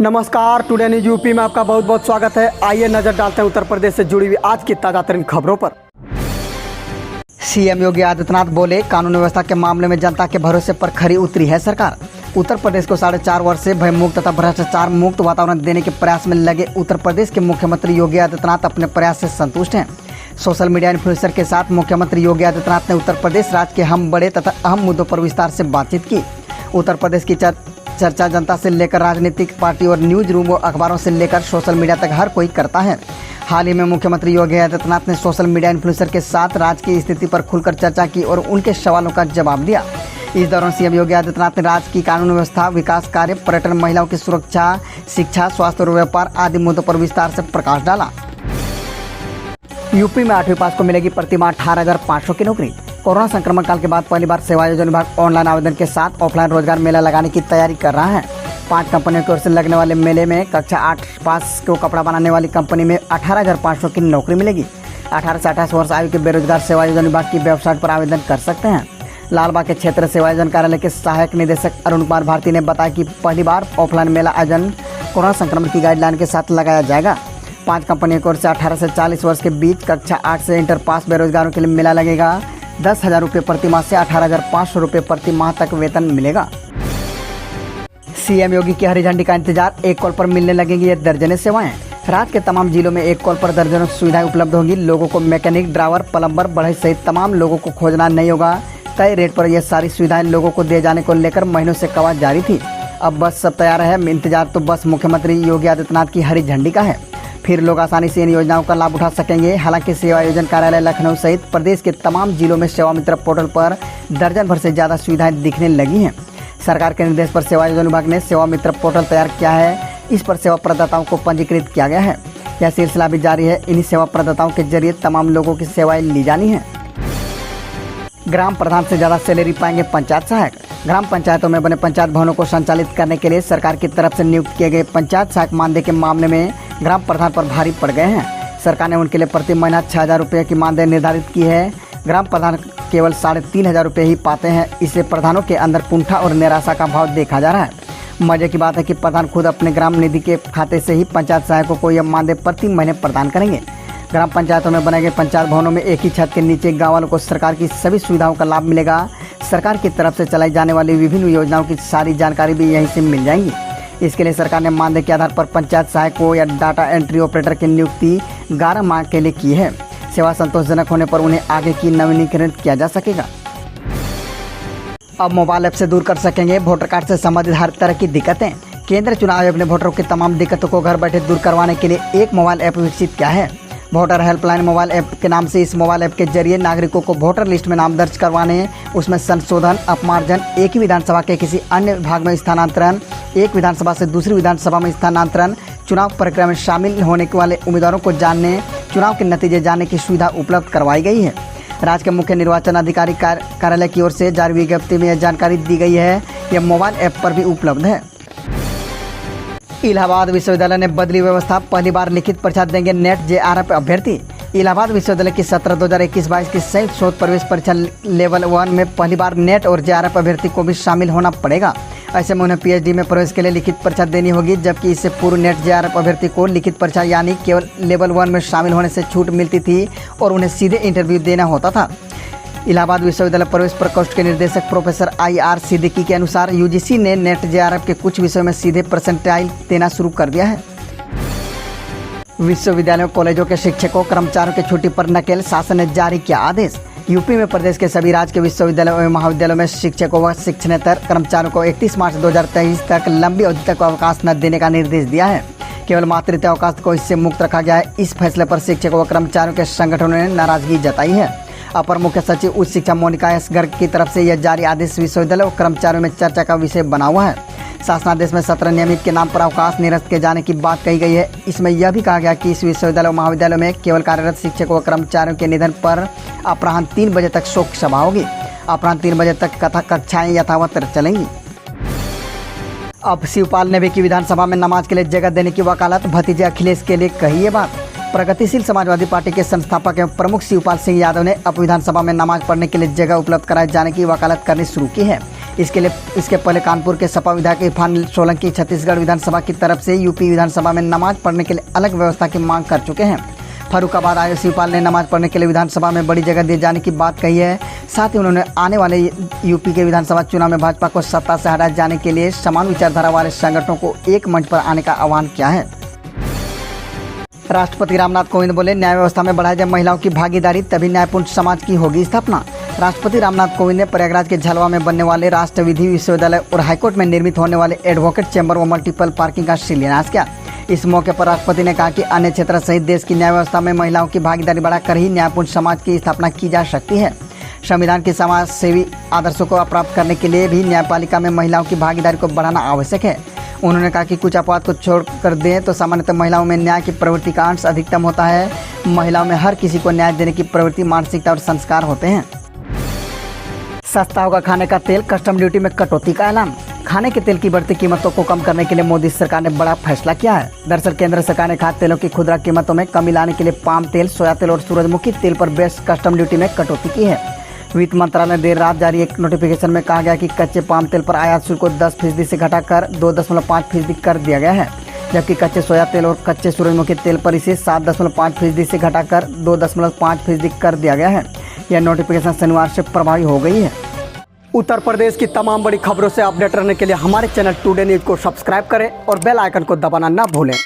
नमस्कार, today news UP में आपका बहुत बहुत स्वागत है। आइए नजर डालते हैं उत्तर प्रदेश से जुड़ी हुई आज की ताजा तरीन खबरों पर। सीएम योगी आदित्यनाथ बोले, कानून व्यवस्था के मामले में जनता के भरोसे पर खरी उतरी है सरकार। उत्तर प्रदेश को 4.5 वर्ष से भयमुक्त तथा भ्रष्टाचार मुक्त वातावरण देने के प्रयास में लगे उत्तर प्रदेश के मुख्यमंत्री योगी आदित्यनाथ अपने प्रयास से संतुष्ट हैं। सोशल मीडिया इन्फ्लुएंसर के साथ मुख्यमंत्री योगी आदित्यनाथ ने उत्तर प्रदेश राज्य के अहम बड़े तथा अहम मुद्दों पर विस्तार से बातचीत की। उत्तर प्रदेश की चर्चा जनता से लेकर राजनीतिक पार्टी और न्यूज रूम और अखबारों से लेकर सोशल मीडिया तक हर कोई करता है। हाल ही में मुख्यमंत्री योगी आदित्यनाथ ने सोशल मीडिया इन्फ्लुएंसर के साथ राज्य की स्थिति पर खुलकर चर्चा की और उनके सवालों का जवाब दिया। इस दौरान सीएम योगी आदित्यनाथ ने राज्य की कानून व्यवस्था, विकास कार्य, पर्यटन, महिलाओं की सुरक्षा, शिक्षा, स्वास्थ्य और व्यापार आदि मुद्दों पर विस्तार से प्रकाश डाला। यूपी में 8वीं पास को मिलेगी प्रति माह 18,500 की नौकरी। कोरोना संक्रमण काल के बाद पहली बार सेवा योजना विभाग ऑनलाइन आवेदन के साथ ऑफलाइन रोजगार मेला लगाने की तैयारी कर रहा है। 5 कंपनियों की ओर से लगने वाले मेले में कक्षा 8 पास को कपड़ा बनाने वाली कंपनी में 18,500 की नौकरी मिलेगी। 18 से 28 वर्ष आयु के बेरोजगार सेवा योजना विभाग की वेबसाइट पर आवेदन कर सकते हैं। लालबाग के क्षेत्र सेवा योजना कार्यालय के सहायक निदेशक अरुण कुमार भारती ने बताया कि पहली बार ऑफलाइन मेला आयोजन कोरोना संक्रमण की गाइडलाइन के साथ लगाया जाएगा। 5 कंपनियों की ओर से 18 से 40 वर्ष के बीच कक्षा 8 से इंटर पास बेरोजगारों के लिए मेला लगेगा। 10,000 रुपये प्रति माह से 18,500 रुपये प्रति माह तक वेतन मिलेगा। सीएम योगी की हरी झंडी का इंतजार, एक कॉल पर मिलने लगेंगी ये दर्जनें सेवाएं। राज्य के तमाम जिलों में एक कॉल पर दर्जनों सुविधाएं उपलब्ध होंगी। लोगों को मैकेनिक, ड्राइवर, प्लम्बर, बढ़ई सहित तमाम लोगों को खोजना नहीं होगा। तय रेट पर यह सारी सुविधाएं लोगों को दिए जाने को लेकर महीनों से कवायद जारी थी। अब बस सब तैयार है। इंतजार तो बस मुख्यमंत्री योगी आदित्यनाथ की हरी झंडी का है। फिर लोग आसानी से इन योजनाओं का लाभ उठा सकेंगे। हालांकि सेवा योजना कार्यालय लखनऊ सहित प्रदेश के तमाम जिलों में सेवा मित्र पोर्टल पर दर्जन भर से ज़्यादा सुविधाएं दिखने लगी हैं। सरकार के निर्देश पर सेवा योजना विभाग ने सेवा मित्र पोर्टल तैयार किया है। इस पर सेवा प्रदाताओं को पंजीकृत किया गया है। यह सिलसिला भी जारी है। इन्हीं सेवा प्रदाताओं के जरिए तमाम लोगों की सेवाएं ली जानी है। ग्राम प्रधान से ज़्यादा सैलरी पाएंगे पंचायत सहायक। ग्राम पंचायतों में बने पंचायत भवनों को संचालित करने के लिए सरकार की तरफ से नियुक्त किए गए पंचायत सहायक मानदेय के मामले में ग्राम प्रधान पर भारी पड़ गए हैं। सरकार ने उनके लिए प्रति महीना 6,000 रुपये की मानदेय निर्धारित की है। ग्राम प्रधान केवल 3,500 रुपये ही पाते हैं। इससे प्रधानों के अंदर कुंठा और निराशा का भाव देखा जा रहा है। मजे की बात है कि प्रधान खुद अपने ग्राम निधि के खाते से ही पंचायत सहायकों को यह मानदेय प्रति महीने प्रदान करेंगे। ग्राम पंचायतों में बनाए गए पंचायत भवनों में एक ही छत के नीचे गाँव वालों को सरकार की सभी सुविधाओं का लाभ मिलेगा। सरकार की तरफ से चलाई जाने वाली विभिन्न योजनाओं की सारी जानकारी भी यहीं से मिल जाएंगी। इसके लिए सरकार ने मानदेय के आधार पर पंचायत सहायकों या डाटा एंट्री ऑपरेटर की नियुक्ति 11 माह के लिए की है। सेवा संतोषजनक होने पर उन्हें आगे की नवीनीकरण किया जा सकेगा। अब मोबाइल ऐप से दूर कर सकेंगे वोटर कार्ड से संबंधित हर तरह की दिक्कतें। केंद्रीय चुनाव आयोग ने वोटरों की तमाम दिक्कतों को घर बैठे दूर करवाने के लिए एक मोबाइल ऐप विकसित किया है। वोटर हेल्पलाइन मोबाइल ऐप के नाम से इस मोबाइल ऐप के जरिए नागरिकों को वोटर लिस्ट में नाम दर्ज करवाने, उसमें संशोधन, अपमार्जन, एक ही विधानसभा के किसी अन्य विभाग में स्थानांतरण, एक विधानसभा से दूसरी विधानसभा में स्थानांतरण, चुनाव प्रक्रिया में शामिल होने वाले उम्मीदवारों को जानने, चुनाव के नतीजे जानने की सुविधा उपलब्ध करवाई गई है। राज्य के मुख्य निर्वाचन अधिकारी कार्यालय की ओर से जारी विज्ञप्ति में यह जानकारी दी गई है। यह मोबाइल ऐप पर भी उपलब्ध है। इलाहाबाद विश्वविद्यालय ने बदली व्यवस्था, पहली बार लिखित परीक्षा देंगे नेट जेआरएफ अभ्यर्थी। इलाहाबाद विश्वविद्यालय की सत्र 2021-22 की संयुक्त शोध प्रवेश परीक्षा लेवल 1 में पहली बार नेट और जेआरएफ अभ्यर्थी को भी शामिल होना पड़ेगा। ऐसे में उन्हें पीएचडी में प्रवेश के लिए लिखित परीक्षा देनी होगी, जबकि इससे पूर्व नेट जेआरएफ अभ्यर्थी को लिखित परीक्षा यानी केवल लेवल 1 में शामिल होने से छूट मिलती थी और उन्हें सीधे इंटरव्यू देना होता था। इलाहाबाद विश्वविद्यालय प्रवेश प्रकोष्ठ के निर्देशक प्रोफेसर IR सिद्दीकी के अनुसार यूजीसी ने नेट जेआरएफ के कुछ विषयों में सीधे परसेंटाइल देना शुरू कर दिया है। विश्वविद्यालयों कॉलेजों के शिक्षकों कर्मचारियों की छुट्टी पर नकेल, शासन ने जारी किया आदेश। यूपी में प्रदेश के सभी राज्य के विश्वविद्यालयों एवं महाविद्यालयों में शिक्षकों व शिक्षणेतर कर्मचारियों को 31 मार्च 2023 तक लंबी अवधि तक अवकाश न देने का निर्देश दिया है। केवल मातृत्व अवकाश को इससे मुक्त रखा गया है। इस फैसले पर शिक्षकों व कर्मचारियों के संगठनों ने नाराजगी जताई है। अपर मुख्य सचिव उच्च शिक्षा मोनिका एस गर्ग की तरफ से यह जारी आदेश विश्वविद्यालय और कर्मचारियों में चर्चा का विषय बना हुआ है। शासनादेश में सत्र नियमित के नाम पर अवकाश निरस्त किए जाने की बात कही गई है। इसमें यह भी कहा गया कि इस विश्वविद्यालय और महाविद्यालय में केवल कार्यरत शिक्षकों व कर्मचारियों के निधन पर अपराह्न 3 बजे तक शोक सभा होगी। अपराह्न 3 बजे तक कक्षाएं यथावत चलेंगी। अब शिवपाल ने भी की विधानसभा में नमाज के लिए जगह देने की वकालत। भतीजे अखिलेश के लिए कही ये बात। प्रगतिशील समाजवादी पार्टी के संस्थापक एवं प्रमुख शिवपाल सिंह यादव ने अब विधानसभा में नमाज पढ़ने के लिए जगह उपलब्ध कराए जाने की वकालत करनी शुरू की है। इसके पहले कानपुर के सपा विधायक इरफान सोलंकी छत्तीसगढ़ विधानसभा की तरफ से यूपी विधानसभा में नमाज पढ़ने के लिए अलग व्यवस्था की मांग कर चुके हैं। फर्रुखाबाद आए शिवपाल ने नमाज पढ़ने के लिए विधानसभा में बड़ी जगह दिए जाने की बात कही है। साथ ही उन्होंने आने वाले यूपी के विधानसभा चुनाव में भाजपा को सत्ता से हटाए जाने के लिए समान विचारधारा वाले संगठनों को एक मंच पर आने का आह्वान किया है। राष्ट्रपति रामनाथ कोविंद बोले, न्याय व्यवस्था में बढ़ाई जाए महिलाओं की भागीदारी, तभी न्यायपूर्ण समाज की होगी स्थापना। राष्ट्रपति रामनाथ कोविंद ने प्रयागराज के झलवा में बनने वाले राष्ट्र विधि विश्वविद्यालय और हाईकोर्ट में निर्मित होने वाले एडवोकेट चैम्बर व मल्टीपल पार्किंग का शिलान्यास किया। इस मौके पर राष्ट्रपति ने कहा कि अन्य क्षेत्र सहित देश की न्याय व्यवस्था में महिलाओं की भागीदारी बढ़ाकर ही न्यायपूर्ण समाज की स्थापना की जा सकती है। संविधान के समाज सेवी आदर्शों को प्राप्त करने के लिए भी न्यायपालिका में महिलाओं की भागीदारी को बढ़ाना आवश्यक है। उन्होंने कहा कि कुछ अपवाद को छोड़ कर दें तो सामान्यतः महिलाओं में न्याय की प्रवृत्ति का अंश अधिकतम होता है। महिलाओं में हर किसी को न्याय देने की प्रवृत्ति, मानसिकता और संस्कार होते हैं। सस्ता होगा खाने का तेल, कस्टम ड्यूटी में कटौती का ऐलान। खाने के तेल की बढ़ती कीमतों को कम करने के लिए मोदी सरकार ने बड़ा फैसला किया है। दरअसल केंद्र सरकार ने खाद्य तेलों की खुदरा कीमतों में कमी लाने के लिए पाम तेल, सोया तेल और सूरजमुखी तेल पर बेस कस्टम ड्यूटी में कटौती की है। वित्त मंत्रालय ने देर रात जारी एक नोटिफिकेशन में कहा गया कि कच्चे पाम तेल पर आयात शुल्क को 10% से घटाकर 2.5% कर दिया गया है, जबकि कच्चे सोया तेल और कच्चे सूरजमुखी तेल पर इसे 7.5% से घटाकर 2.5% कर दिया गया है। यह नोटिफिकेशन शनिवार से प्रभावी हो गई है। उत्तर प्रदेश की तमाम बड़ी खबरों से अपडेट रहने के लिए हमारे चैनल टुडे न्यूज़ को सब्सक्राइब करें और बेल आइकन को दबाना ना भूलें।